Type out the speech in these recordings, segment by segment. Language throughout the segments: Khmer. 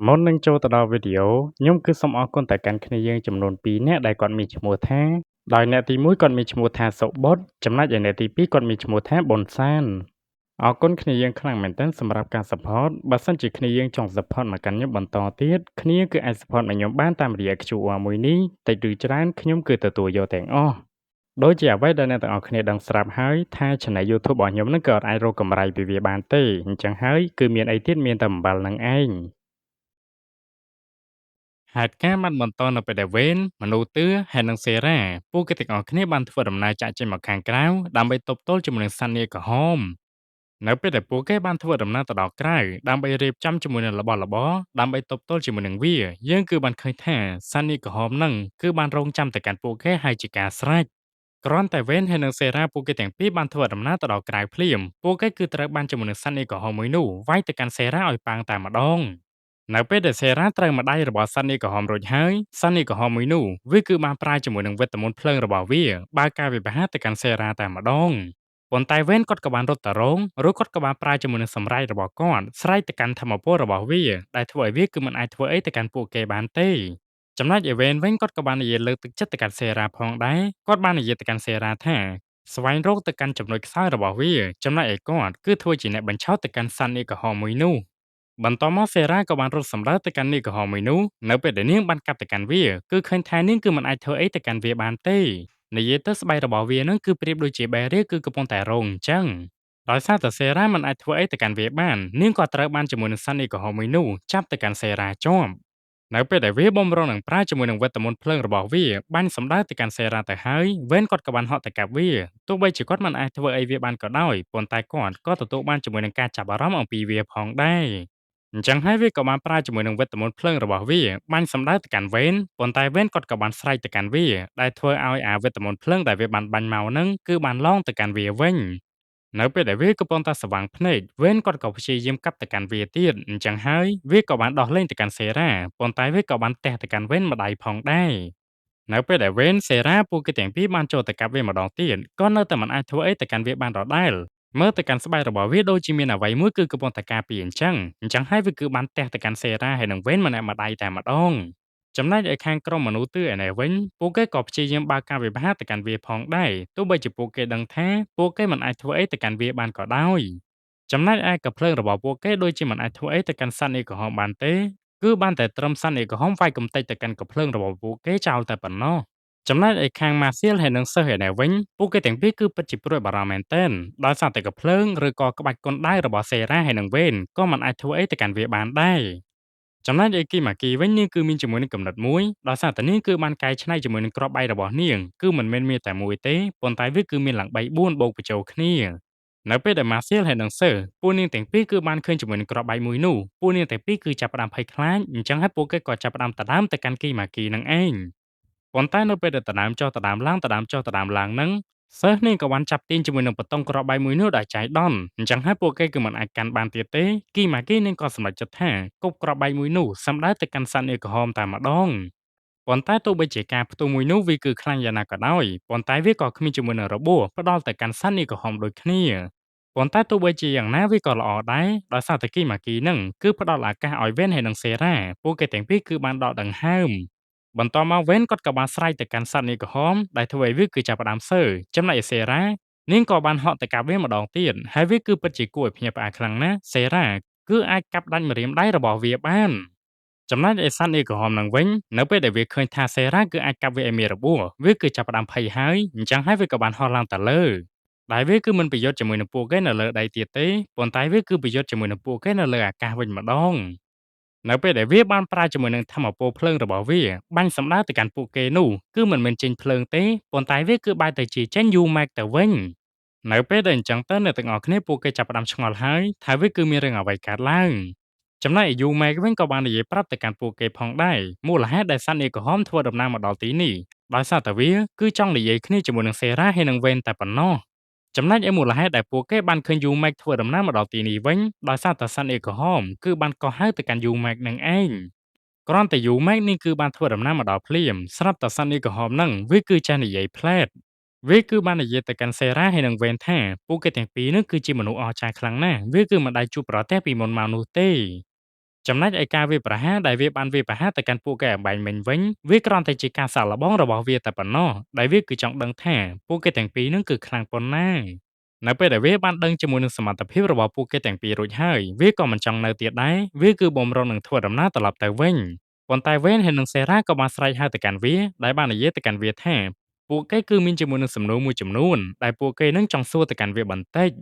មុននឹងចូលទៅដល់វីដេអូខ្ញុំគឺសូមអរគុណទៅកាន់គ្នាយើងចំនួន2នាក់ដែលគាត់មានឈ្មោះថាដោយអ្នកទី1គាត់មានឈ្មោះថាសុបុតចំណែកឯអ្នកទី2គាត់មានឈ្មោះថាប៊ុនសានអរគុណគ្នាយើងខ្លាំងមែនទែនសម្រាប់ការ support បើសិនជាគ្នាយើងចង់ support មកកាន់ខ្ញុំបន្តទៀតគ្នាគឺអាច support មកខ្ញុំបានតាមរយៈ QR មួយនេះតិចឬច្រើនខ្ញុំគឺទទួលយកទាំងអស់ដូចជាអ្វីដែលអ្នកទាំងអស់គ្នាដឹងស្រាប់ហើយថា Channel YouTube របស់ខ្ញុំនឹងក៏អាចរកកម្រៃពីវាបានទេអញ្ចឹងហើយគឺមានអីទៀតមានតែអំបិលនឹងឯង ហេតុការណ៍បានបន្តនៅពេលដែលវេនមនុស្សទឿហើយនិងសេរ៉ាពួកគេទាំងអស់គ្នាបានធ្វើដំណើរចាកចេញមកខាងក្រៅដើម្បីទប់ទល់ជាមួយនឹងសត្វនាគក្រហមនៅពេលដែលពួកគេបានធ្វើដំណើរទៅដល់ក្រៅដើម្បីរៀបចំជាមួយនឹងរបស់របរដើម្បីទប់ទល់ជាមួយនឹងវាយើងគឺបានឃើញថាសត្វនាគក្រហមនឹងគឺបានរងចាំតែកាន់ពួកគេហើយជាការស្រេចគ្រាន់តែវេនហើយនិងសេរ៉ាពួកគេទាំងពីរបានធ្វើដំណើរទៅដល់ក្រៅភ្លាមពួកគេគឺត្រូវបានជាមួយនឹងសត្វនាគក្រហមមួយនោះវាយទៅកាន់សេរ៉ាឲ្យប៉ាងតែម្ដង នៅពេលដែលសេរ៉ាត្រូវម្ដាយរបស់សត្វនាគក្រហមរួចហើយសត្វនាគក្រហមមួយនោះវាគឺបានប្រាជាមួយនឹងវេទមន្តភ្លើងរបស់វាបើកការវិបហាទៅកាន់សេរ៉ាតែម្ដងប៉ុន្តែវេនគាត់ក៏បានរត់ទៅរងឬគាត់ក៏បានប្រាជាមួយនឹងសម្រែករបស់គាត់ស្រែកទៅកាន់ធម្មពលរបស់វាដែលធ្វើឲ្យវាគឺមិនអាចធ្វើអីទៅកាន់ពួកគេបានទេចំណែកឯវេនវិញគាត់ក៏បាននិយាយលើកទឹកចិត្តទៅកាន់សេរ៉ាផងដែរគាត់បាននិយាយទៅកាន់សេរ៉ាថាស្វែងរកទៅកាន់ចំណុចខ្សោយរបស់វាចំណែកឯគាត់គឺធ្វើជាអ្នកបញ្ឆោតទៅកាន់សត្វនាគក្រហមមួយនោះ បន្ទាប់មកសេរ៉ាក៏បានរត់សម្រើទៅកាន់នាគក្រហមមួយនោះនៅពេលដែលនាងបានកាប់ទៅកាន់វាគឺឃើញថានាងគឺមិនអាចធ្វើអីទៅកាន់វាបានទេនិយាយទៅស្បែករបស់វានឹងគឺប្រៀបដូចជាបែរាគឺកំពុងតែរងអញ្ចឹងដោយសារតែសេរ៉ាមិនអាចធ្វើអីទៅកាន់វាបាននាងក៏ត្រូវបានជាមួយនឹងសត្វនាគក្រហមមួយនោះចាប់ទៅកាន់សេរ៉ាជាប់នៅពេលដែលវាបំរុងនឹងប្រើជាមួយនឹងវេទមន្តភ្លើងរបស់វាបាញ់សម្ដៅទៅកាន់សេរ៉ាទៅហើយវេនគាត់ក៏បានហត់ទៅកាប់វាទោះបីជាគាត់មិនអាចធ្វើអីវាបានក៏ដោយប៉ុន្តែគាត់ក៏ទទួលបានជាមួយនឹងការចាប់អារម្មណ៍អំពីវាផងដែរ អញ្ចឹងហើយវាក៏បានប្រើជាមួយនឹងវេទមន្តភ្លើងរបស់វាបាញ់សម្ដៅទៅកាន់វេនប៉ុន្តែវេនគាត់ក៏បានស្រែកទៅកាន់វាដែលធ្វើឲ្យអាវេទមន្តភ្លើងដែលវាបានបាញ់មកហ្នឹងគឺបានឡងទៅកាន់វាវិញនៅពេលដែលវាកំពុងតែស្វាងភ្នែកវេនគាត់ក៏ព្យាយាមកាប់ទៅកាន់វាទៀតអញ្ចឹងហើយវាក៏បានដោះលែងទៅកាន់សេរ៉ាប៉ុន្តែវាក៏បានទះទៅកាន់វេនម្ដាយផងដែរនៅពេលដែលវេនសេរ៉ាពួកគេទាំងពីរបានចូលទៅកាប់វាម្ដងទៀតក៏នៅតែមិនអាចធ្វើអីទៅកាន់វាបានដដែលមើលទៅកាន់ស្បែករបស់វាដូចជាមានអ្វីមួយគឺកំពុងតែការពារអញ្ចឹងហើយវាគឺបានទះទៅកាន់សេរ៉ាហើយនឹងវេនម្នាក់ម្ដាយតែម្ដងចំណែកឯខាងក្រុមមនុស្សទឿឯនេះវិញពួកគេក៏ព្យាយាមបើកការវិភាគទៅកាន់វាផងដែរទោះបីជាពួកគេដឹងថាពួកគេមិនអាចធ្វើអីទៅកាន់វាបានក៏ដោយចំណែកឯកាភ្លើងរបស់ពួកគេដូចជាមិនអាចធ្វើអីទៅកាន់សត្វនាគក្រហមបានទេគឺបានតែត្រឹមសត្វនាគក្រហមវាយកំទេចទៅកាន់កាភ្លើងរបស់ពួកគេចោលតែប៉ុណ្ណោះ ចំណែកឯខាងម៉ាសៀលហើយនិងសិស្សឯនេះវិញពួកគេទាំងពីរគឺពិតជាព្រួយបារម្ភមែនទែនដោយសារតែកាភ្លើងឬក៏ក្បាច់គុនដៃរបស់សេរ៉ាហើយនិងវេនក៏មិនអាចធ្វើអីទៅកាន់វាបានដែរចំណែកឯគីម៉ាគីវិញនាងគឺមានជាមួយនឹងកំណត់មួយដោយសារតែនាងគឺបានកែច្នៃជាមួយនឹងគ្រាប់បែករបស់នាងគឺមិនមែនមានតែមួយទេប៉ុន្តែវាគឺមានឡើង3 4បូកបញ្ចូលគ្នានៅពេលដែលម៉ាសៀលហើយនិងសិស្សពួកនាងទាំងពីរគឺបានឃើញជាមួយនឹងគ្រាប់បែកមួយនោះពួកនាងទាំងពីរគឺចាប់ផ្ដើមភ័យខ្លាចអញ្ចឹងហើយពួកគេក៏ចាប់ផ្ដើមដណ្ដើមទៅកាន់គីម៉ាគីនឹងឯង ប៉ុន្តែនៅពេលដែលដណ្ដើមចុះដណ្ដើមឡើងដណ្ដើមចុះដណ្ដើមឡើងហ្នឹងសិស្សនាងក៏បានចាប់ទាញជាមួយនឹងបតុងគ្រាប់បែកមួយនោះដោយចៃដន្យអញ្ចឹងហើយពួកគេគឺមិនអាចកាន់បានទៀតទេគីម៉ាគីនាងក៏សម្រេចចិត្តថាគប់គ្រាប់បែកមួយនោះសម្ដៅទៅកាន់សត្វនាគក្រហមតែម្ដងប៉ុន្តែទោះបីជាការផ្ទុះមួយនោះវាគឺខ្លាំងយ៉ាងណាក៏ដោយប៉ុន្តែវាក៏គ្មានជាមួយនឹងរបួសផ្ដាល់ទៅកាន់សត្វនាគក្រហមដូចគ្នាប៉ុន្តែទោះបីជាយ៉ាងណាវាក៏ល្អដែរដោយសារតែគីម៉ាគីនឹងគឺផ្ដល់ឱកាសឲ្យវេនហើយនិងសេរ៉ាពួកគេទាំងពីរគឺបានដកដង្ហើម បន្ទាប់មកវេនគាត់ក៏បានស្រែកទៅកាន់សត្វនាគក្រហមដែលធ្វើឲ្យវាគឺចាប់ផ្ដើមសើចំណែកឯសេរ៉ានាងក៏បានហក់ទៅកាប់វាម្ដងទៀតហើយវាគឺពិតជាគួរឲ្យភ្ញាក់ផ្អើលខ្លាំងណាស់សេរ៉ាគឺអាចកាប់ដាច់ម្រាមដៃរបស់វាបានចំណែកឯសត្វនាគក្រហមនឹងវិញនៅពេលដែលវាឃើញថាសេរ៉ាគឺអាចកាប់វាឲ្យមានរបួសវាគឺចាប់ផ្ដើមភ័យហើយអញ្ចឹងហើយវាក៏បានហោះឡើងទៅលើដែលវាគឺមិនប្រយុទ្ធជាមួយនឹងពួកគេនៅលើដីទៀតទេប៉ុន្តែវាគឺប្រយុទ្ធជាមួយនឹងពួកគេនៅលើអាកាសវិញម្ដង នៅពេលដែលវាបានប្រើជាមួយនឹងធម្មពលភ្លើងរបស់វាបាញ់សម្ដៅទៅកាន់ពួកគេនោះគឺមិនមែនចេញភ្លើងទេប៉ុន្តែវាគឺបែរទៅជាចេញយូម៉ែកទៅវិញនៅពេលដែលអញ្ចឹងទៅអ្នកទាំងអស់គ្នាពួកគេចាប់ផ្ដើមឆ្ងល់ហើយថាវាគឺមានរឿងអ្វីកើតឡើងចំណែកឯយូម៉ែកវិញក៏បាននិយាយប្រាប់ទៅកាន់ពួកគេផងដែរមូលហេតុដែលសត្វនាគក្រហមធ្វើដំណើរមកដល់ទីនេះដោយសារតែវាគឺចង់និយាយគ្នាជាមួយនឹងសេរ៉ាហើយនឹងវេនតែប៉ុណ្ណោះ ចំណែកឯមូលហេតុដែលពួកគេបានឃើញយូម៉ែកធ្វើដំណើរមកដល់ទីនេះវិញដោយសារតែសត្វអេក្រហមគឺបានកោះហៅទៅកាន់យូម៉ែកនឹងឯងគ្រាន់តែយូម៉ែកនេះគឺបានធ្វើដំណើរមកដល់ភ្លាមស្រាប់តែសត្វអេក្រហមនឹងវាគឺចេះនិយាយផ្លែតវាគឺបាននិយាយទៅកាន់សេរ៉ាហើយនឹងវេនថាពួកគេទាំងពីរនេះគឺជាមនុស្សអស្ចារ្យខ្លាំងណាស់វាគឺមិនដែលជួបប្រទះពីមុនមកនោះទេ ចំណែកឯការវាយប្រហារដែលវាបានវាយប្រហារទៅកាន់ពួកគេអបែងមិញវិញវាគ្រាន់តែជាការសាកល្បងរបស់វាតែប៉ុណ្ណោះដែលវាគឺចង់ដឹងថាពួកគេទាំងពីរហ្នឹងគឺខ្លាំងប៉ុណ្ណានៅពេលដែលវាបានដឹងជាមួយនឹងសមត្ថភាពរបស់ពួកគេទាំងពីររួចហើយវាក៏មិនចង់នៅទៀតដែរវាគឺបំរុងនឹងធ្វើដំណើរត្រឡប់ទៅវិញប៉ុន្តែវេនហើយនឹងសេរ៉ាក៏បានស្រែកហៅទៅកាន់វាដែលបាននិយាយទៅកាន់វាថាពួកគេគឺមានជាមួយនឹងសំណួរមួយចំនួនដែលពួកគេនឹងចង់សួរទៅកាន់វាបន្តិច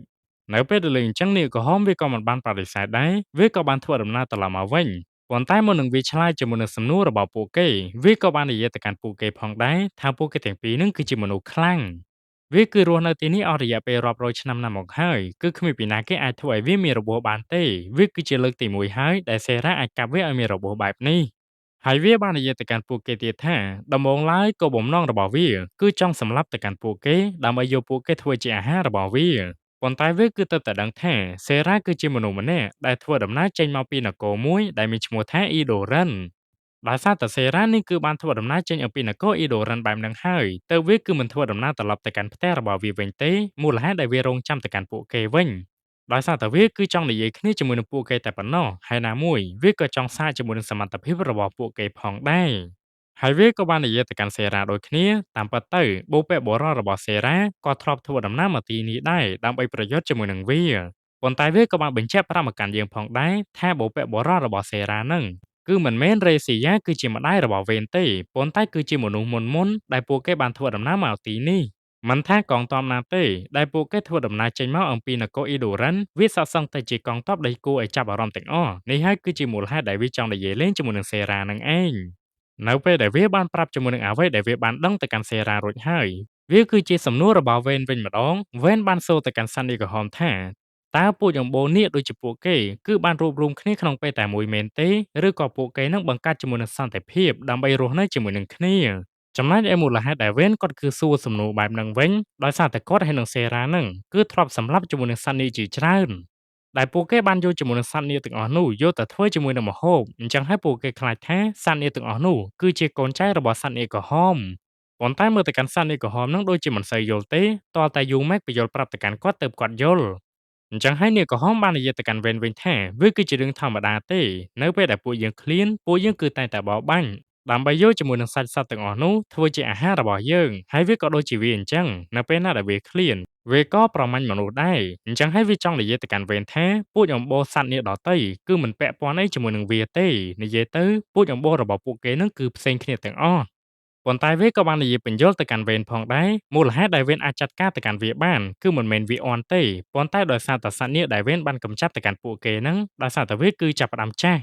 នៅពេលដែលលេងអញ្ចឹងនាងក្រហមវាក៏មិនបានបដិសេធដែរវាក៏បានធ្វើដំណើរត្រឡប់មកវិញប៉ុន្តែមុននឹងវាឆ្លើយជាមួយនឹងសំណួររបស់ពួកគេវាក៏បាននិយាយទៅកាន់ពួកគេផងដែរថាពួកគេទាំងពីរនឹងគឺជាមនុស្សខ្លាំងវាគឺរស់នៅទីនេះអស់រយៈពេលរាប់រយឆ្នាំណាស់មកហើយគឺគ្មានពីណាគេអាចធ្វើឲ្យវាមានរបួសបានទេវាគឺជាលើកទី1ហើយដែលសេរ៉ាអាចកាប់វាឲ្យមានរបួសបែបនេះហើយវាបាននិយាយទៅកាន់ពួកគេទៀតថាដំបូងឡើយក៏បំណងរបស់វាគឺចង់សម្លាប់ទៅកាន់ពួកគេដើម្បីយកពួកគេធ្វើជាអាហាររបស់វា ប៉ុន្តែវាគឺទើបតែដឹងថាសេរ៉ាគឺជាមនុស្សម្នាក់ដែលធ្វើដំណើរចេញមកពីនគរមួយដែលមានឈ្មោះថាអ៊ីដូរិនដោយសារតែសេរ៉ានេះគឺបានធ្វើដំណើរចេញអំពីនគរអ៊ីដូរិនបែបហ្នឹងហើយទើបវាគឺមិនធ្វើដំណើរត្រឡប់ទៅកាន់ផ្ទះរបស់វាវិញទេមូលហេតុដែលវារងចាំទៅកាន់ពួកគេវិញដោយសារតែវាគឺចង់និយាយគ្នាជាមួយនឹងពួកគេតែប៉ុណ្ណោះហើយណាមួយវាក៏ចង់សាកជាមួយនឹងសមត្ថភាពរបស់ពួកគេផងដែរ ហើយវាក៏បាននិយាយទៅកាន់សេរ៉ាដូចគ្នាតាមពិតទៅបូព៌ាបុរសរបស់សេរ៉ាក៏ធ្លាប់ធ្វើដំណើរមកទីនេះដែរដើម្បីប្រយុទ្ធជាមួយនឹងវាប៉ុន្តែវាក៏បានបញ្ជាក់ប្រាប់មកកាន់យើងផងដែរថាបូព៌ាបុរសរបស់សេរ៉ានឹងគឺមិនមែនរេស៊ីយ៉ាគឺជាម្ដាយរបស់វេនទេប៉ុន្តែគឺជាមនុស្សមុនដែលពួកគេបានធ្វើដំណើរមកទីនេះមិនថាកងទ័ពណាទេដែលពួកគេធ្វើដំណើរចេញមកអំពីនគរអ៊ីដូរ៉ាន់វាស័ក្តិសឹងតែជាកងទ័ពដែលគួរឲ្យចាប់អារម្មណ៍ទាំងអស់នេះហើយគឺជាមូលហេតុដែលវាចង់និយាយលេងជាមួយនឹងសេរ៉ានឹងឯង នៅពេលដែលវាបានប្រាប់ជាមួយនឹងអ្វីដែលវាបានដឹងទៅកាន់សេរ៉ារួចហើយវាគឺជាសំណួររបស់វេនវិញម្ដងវេនបានសួរទៅកាន់សាន់ឌីក្រហមថាតើពួកយំបូននេះដូចជាពួកគេគឺបានរួបរวมគ្នាក្នុងពេលតែមួយមែនទេឬក៏ពួកគេនឹងបង្កើតជាមួយនឹងសន្តិភាពដើម្បីរស់នៅជាមួយនឹងគ្នាចំណែកឯមូលហេតុដែលវេនគាត់គឺសួរសំណួរបែបហ្នឹងវិញដោយសារតែគាត់ហើយនឹងសេរ៉ាហ្នឹងគឺធ្លាប់សម្លាប់ជាមួយនឹងសាន់ឌីជាច្រើនដែលពួកគេបានយកជាមួយនឹងសត្វនាគទាំងអស់នោះយកទៅធ្វើជាមួយនឹងម្ហូបអញ្ចឹងហើយពួកគេខ្លាចថាសត្វនាគទាំងអស់នោះគឺជាកូនចៅរបស់សត្វនាគក្រហមប៉ុន្តែមើលទៅកាន់សត្វនាគក្រហមនឹងដូចជាមិនសូវយល់ទេតើតែយូម៉ែកបញ្យល់ប្រាប់ទៅកាន់គាត់ទៅគាត់យល់អញ្ចឹងហើយនាគក្រហមបាននិយាយទៅកាន់វេនវិញថាវាគឺជារឿងធម្មតាទេនៅពេលដែលពួកយើងឃ្លានពួកយើងគឺតែងតែបរបាញ់ដើម្បីយកជាមួយនឹងសាច់សត្វទាំងអស់នោះធ្វើជាអាហាររបស់យើងហើយវាក៏ដូចជាវាអញ្ចឹងនៅពេលណាដែលវាឃ្លាន វាក៏ប្រមាញ់មនុស្សដែរអញ្ចឹងហើយវាចង់និយាយទៅកាន់វេនថាពូជអម្បូរសត្វនាគដទៃគឺមិនពាក់ព័ន្ធអីជាមួយនឹងវាទេនិយាយទៅពូជអម្បូររបស់ពួកគេនឹងគឺផ្សេងគ្នាទាំងអស់ប៉ុន្តែវាក៏បាននិយាយបញ្យល់ទៅកាន់វេនផងដែរមូលហេតុដែលវេនអាចចាត់ការទៅកាន់វាបានគឺមិនមែនវាអន់ទេប៉ុន្តែដោយសារតែសត្វនាគដែលវេនបានកម្ចាត់ទៅកាន់ពួកគេហ្នឹងដោយសារតែវាគឺចាប់ផ្ដើមចាស់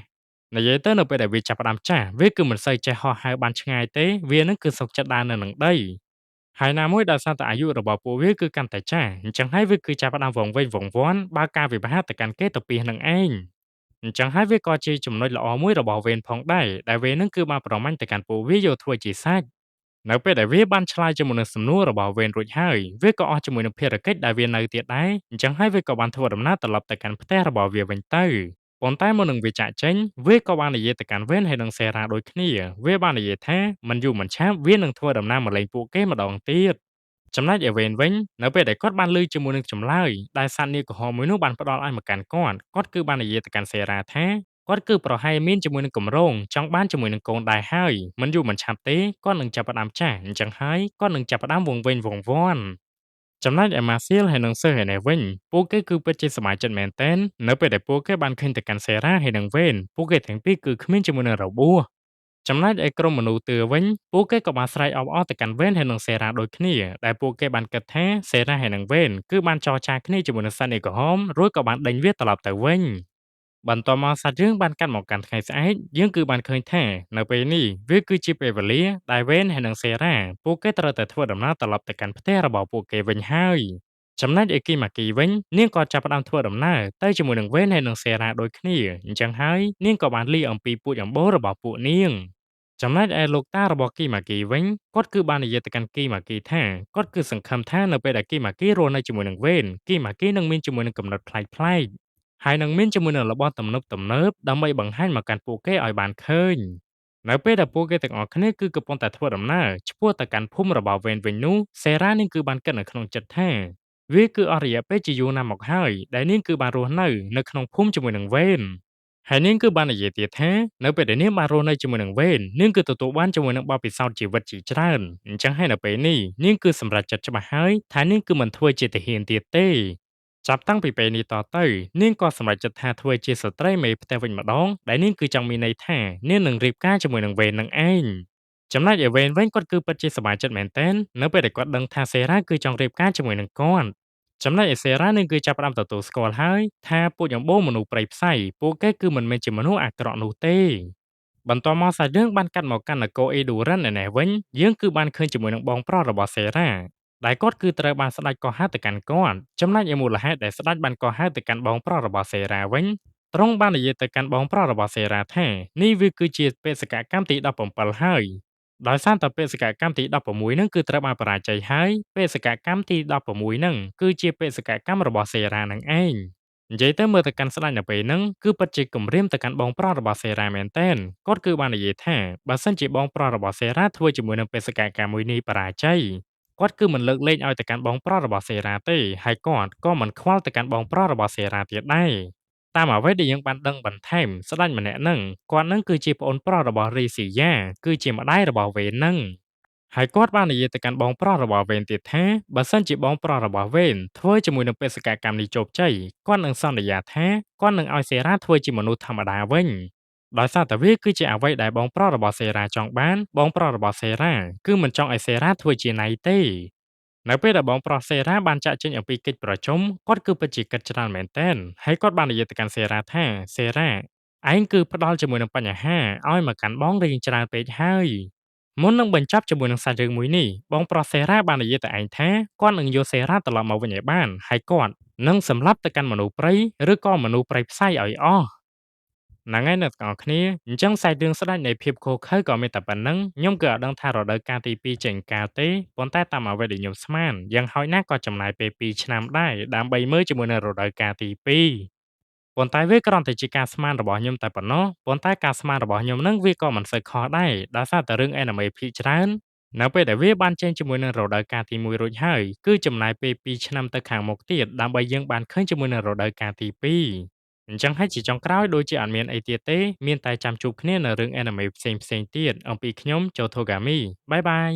និយាយទៅនៅពេលដែលវាចាប់ផ្ដើមចាស់វាគឺមិនសូវចេះហោះហើរបានឆ្ងាយទេវានឹងគឺសុកចិត្តដើរនៅនឹងដី ហើយណាមួយដោយសារតែអាយុរបស់ពួកវាគឺកាន់តែចាស់អញ្ចឹងហើយវាគឺចាប់ផ្ដើមវង្វេងវង្វាន់បើការវិវត្តទៅកាន់គេទៅពីនឹងឯងអញ្ចឹងហើយវាក៏ជាចំណុចល្អមួយរបស់វេនផងដែរដែលវេននឹងគឺបានប្រមាញ់ទៅកាន់ពួកវាយកធ្វើជាសាច់នៅពេលដែលវាបានឆ្លើយជាមួយនឹងសំណួររបស់វេនរួចហើយវាក៏អស់ជាមួយនឹងភារកិច្ចដែលវានៅទៀតដែរអញ្ចឹងហើយវាក៏បានធ្វើដំណើរត្រឡប់ទៅកាន់ផ្ទះរបស់វាវិញទៅប៉ុន្តែមុននឹងវាចាក់ចេញវាក៏បាននិយាយទៅកាន់វេនហើយនឹងសេរ៉ាដូចគ្នាវាបាននិយាយថាមិនយូរមិនឆាប់វានឹងធ្វើដំណើរមកលេងពួកគេម្ដងទៀត ចំណែកឯវេនវិញនៅពេលដែលគាត់បានឮជាមួយនឹងចម្លើយដែលសត្វនាគក្រហមមួយនោះបានផ្ដល់ឲ្យមកកាន់គាត់គឺបាននិយាយទៅកាន់សេរ៉ាថាគាត់គឺប្រហែលមានជាមួយនឹងកម្រងចង់បានជាមួយនឹងកូនដែរហើយមិនយូរមិនឆាប់ទេគាត់នឹងចាប់ផ្ដើមចាស់អញ្ចឹងហើយគាត់នឹងចាប់ផ្ដើមវង្វេងវង្វាន់ចំណែកឯម៉ាស៊ីលហើយនឹងសិស្សឯនេះវិញពួកគេគឺពិតជាសប្បាយចិត្តមែនទែននៅពេលដែលពួកគេបានឃើញទៅកាន់សេរ៉ាហើយនឹងវេនពួកគេទាំងពីរគឺគ្មានជាមួយនឹងរបួស ចំណែកឯក្រុមមនុស្សទឿវិញពួកគេក៏បានស្រែកអបអរទៅកាន់វេនហើយនិងសេរ៉ាដូចគ្នាដែលពួកគេបានគិតថាសេរ៉ាហើយនិងវេនគឺបានចរចាគ្នាជាមួយនឹងសត្វនាគក្រហមរួចក៏បានដេញវាត្រឡប់ទៅវិញបន្ទាប់មកសាច់រឿងបានកាត់មកកាន់ថ្ងៃស្អែកយើងគឺបានឃើញថានៅពេលនេះវាគឺជាពេលវេលាដែលវេនហើយនិងសេរ៉ាពួកគេត្រូវតែធ្វើដំណើរត្រឡប់ទៅកាន់ផ្ទះរបស់ពួកគេវិញហើយចំណែកឯគីម៉ាគីវិញនាងក៏ចាប់ផ្ដើមធ្វើដំណើរទៅជាមួយនឹងវេនហើយនិងសេរ៉ាដូចគ្នាអញ្ចឹងហើយនាងក៏បានលីអំពីពូជអម្បូររបស់ពួកនាង ចំណែកឯលោកតារបស់គីម៉ាគីវិញគាត់គឺបាននិយាយទៅកាន់គីម៉ាគីថាគាត់គឺសង្ឃឹមថានៅពេលដែលគីម៉ាគីរស់នៅជាមួយនឹងវេនគីម៉ាគីនឹងមានជាមួយនឹងកំណត់ប្លែកៗហើយនឹងមានជាមួយនឹងរបស់ទំនើបដើម្បីបង្ហាញមកកាន់ពួកគេឲ្យបានឃើញនៅពេលដែលពួកគេទាំងអស់គ្នាគឺកំពុងតែធ្វើដំណើរឆ្ពោះទៅកាន់ភូមិរបស់វេនវិញនោះសេរ៉ានាងគឺបានគិតនៅក្នុងចិត្តថាវាគឺអស់រយៈពេលជាយូរណាស់មកហើយដែលនាងគឺបានរស់នៅក្នុងភូមិជាមួយនឹងវេន ហើយនាងគឺបាននិយាយទៀតថានៅពេលដែលនាងបានរស់នៅជាមួយនឹងវេននាងគឺទទួលបានជាមួយនឹងបទពិសោធន៍ជីវិតជាច្រើនអញ្ចឹងហើយនៅពេលនេះនាងគឺសម្រេចចិត្តច្បាស់ហើយថានាងគឺមិនធ្វើជាទាហានទៀតទេចាប់តាំងពីពេលនេះតទៅនាងក៏សម្រេចចិត្តថាធ្វើជាស្ត្រីមេផ្ទះវិញម្ដងដែលនាងគឺចង់មានន័យថានាងនឹងរៀបការជាមួយនឹងវេននឹងឯងចំណែកឯវេនវិញគាត់គឺពិតជាសប្បាយចិត្តមែនទែននៅពេលដែលគាត់ដឹងថាសេរ៉ាគឺចង់រៀបការជាមួយនឹងគាត់ចំណែកឯសេរ៉ានឹងគឺចាប់ផ្ដើមទទួលស្គាល់ហើយថាពួកយ៉ាងបូរមនុស្សព្រៃផ្សៃពួកគេគឺមិនមែនជាមនុស្សអាក្រក់នោះទេបន្ទាប់មកសាច់រឿងបានកាត់មកកាន់នគរអេឌូរ៉ានឯនេះវិញយើងគឺបានឃើញជាមួយនឹងបងប្រុសរបស់សេរ៉ាដែលគាត់គឺត្រូវបានស្ដេចកោះហៅទៅកាន់គាត់ចំណែកឯមូលហេតុដែលស្ដេចបានកោះហៅទៅកាន់បងប្រុសរបស់សេរ៉ាវិញទ្រង់បាននិយាយទៅកាន់បងប្រុសរបស់សេរ៉ាថានេះវាគឺជាបេសកកម្មទី17ហើយដោយសារតែបេសកកម្មទី16ហ្នឹងគឺត្រូវបានបរាជ័យហើយបេសកកម្មទី16ហ្នឹងគឺជាបេសកកម្មរបស់សេរ៉ានឹងឯងនិយាយទៅមើលទៅកាន់ស្ដេចនៅពេលហ្នឹងគឺពិតជាគំរាមទៅកាន់បងប្រុសរបស់សេរ៉ាមែនទែនគាត់គឺបាននិយាយថាបើសិនជាបងប្រុសរបស់សេរ៉ាធ្វើជាមួយនឹងបេសកកម្មមួយនេះបរាជ័យគាត់គឺមិនលើកលែងឲ្យទៅកាន់បងប្រុសរបស់សេរ៉ាទេហើយគាត់ក៏មិនខ្វល់ទៅកាន់បងប្រុសរបស់សេរ៉ាទៀតដែរតាមអ្វីដែលយើងបានដឹងបន្ថែមស្ដេចម្នាក់ហ្នឹងគាត់នឹងគឺជាប្អូនប្រុសរបស់រីស៊ីយ៉ាគឺជាម្ដាយរបស់វេនហ្នឹងហើយគាត់បាននិយាយទៅកាន់បងប្រុសរបស់វេនទៀតថាបើសិនជាបងប្រុសរបស់វេនធ្វើជាមួយនឹងបេសកកម្មនេះជោគជ័យគាត់នឹងសន្យាថាគាត់នឹងឲ្យសេរ៉ាធ្វើជាមនុស្សធម្មតាវិញដោយសារតែវាគឺជាអ្វីដែលបងប្រុសរបស់សេរ៉ាចង់បានបងប្រុសរបស់សេរ៉ាគឺមិនចង់ឲ្យសេរ៉ាធ្វើជាណៃទេនៅពេលដែលបងប្រុសសេរ៉ាបានចាក់ចេញអំពីកិច្ចប្រជុំគាត់គឺពិតជាគិតច្រើនមែនទែនហើយគាត់បាននិយាយទៅកាន់សេរ៉ាថាសេរ៉ាឯងគឺផ្ដាល់ជាមួយនឹងបញ្ហាឲ្យមកកាន់បងរៀងច្រើនពេកហើយមុននឹងបញ្ចប់ជាមួយនឹងសាច់រឿងមួយនេះបងប្រុសសេរ៉ាបាននិយាយទៅឯងថាគាត់នឹងយកសេរ៉ាត្រឡប់មកវិញឲ្យបានហើយគាត់នឹងសម្លាប់ទៅកាន់មនុស្សព្រៃឬក៏មនុស្សព្រៃផ្សៃឲ្យអស់ហ្នឹងហើយអ្នកទាំងអស់គ្នាអញ្ចឹងសាច់រឿងស្ដេចនៃភាពឃោរឃៅក៏មានតែប៉ុណ្្នឹងខ្ញុំក៏អត់ដឹងថារដូវកាលទី2ចេញកាលទេប៉ុន្តែតាមអ្វីដែលខ្ញុំស្មានយ៉ាងហោចណាស់ក៏ចំណាយពេល2ឆ្នាំដែរដើម្បីមើលជាមួយនឹងរដូវកាលទី2ប៉ុន្តែវាគ្រាន់តែជាការស្មានរបស់ខ្ញុំតែប៉ុណ្ណោះប៉ុន្តែការស្មានរបស់ខ្ញុំនឹងវាក៏មិនសូវខុសដែរដោយសារតែរឿងអេនីមេភាគច្រើននៅពេលដែលវាបានចេញជាមួយនឹងរដូវកាលទី1រួចហើយគឺចំណាយពេល2ឆ្នាំទៅខាងមុខទៀតដើម្បីយើងបានឃើញជាមួយនឹងរដូវកាលទី2អញ្ចឹងហើយជាចុងក្រោយដូចជាអត់មានអីទៀតទេមានតែចាំជួបគ្នានៅរឿងអេនីមេផ្សេងៗទៀតអំពីខ្ញុំ Chotogami បាយបាយ